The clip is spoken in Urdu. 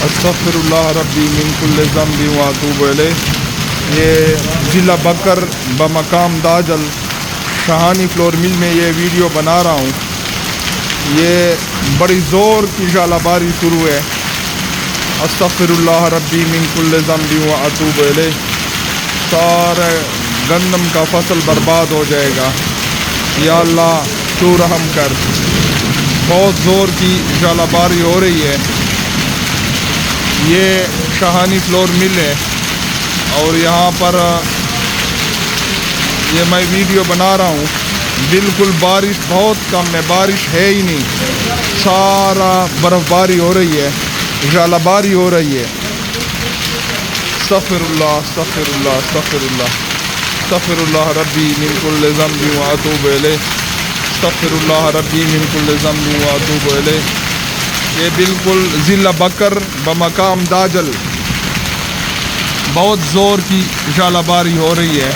استغفر اللہ ربی من کل ذنب واتوب الیہ۔ یہ ضلع بکر بمقام داجل شاہانی فلور مل میں یہ ویڈیو بنا رہا ہوں۔ یہ بڑی زور کی ژالہ باری شروع ہے۔ استغفر اللہ ربی من کل ذنب واتوب الیہ۔ سارے گندم کا فصل برباد ہو جائے گا، یا اللہ تو رحم کر۔ بہت زور کی ژالہ باری ہو رہی ہے۔ یہ شاہانی فلور مل ہے اور یہاں پر یہ میں ویڈیو بنا رہا ہوں۔ بالکل بارش بہت کم ہے، بارش ہے ہی نہیں، سارا برف باری ہو رہی ہے، ژالہ باری ہو رہی ہے۔ استغفر اللہ استغفر اللہ استغفر اللہ استغفر اللہ ربی من کل ذنب واتوب الیہ۔ استغفر اللہ ربی من کل ذنب واتوب الیہ۔ یہ بالکل ضلع بکر بمقام داجل بہت زور کی ژالہ باری ہو رہی ہے۔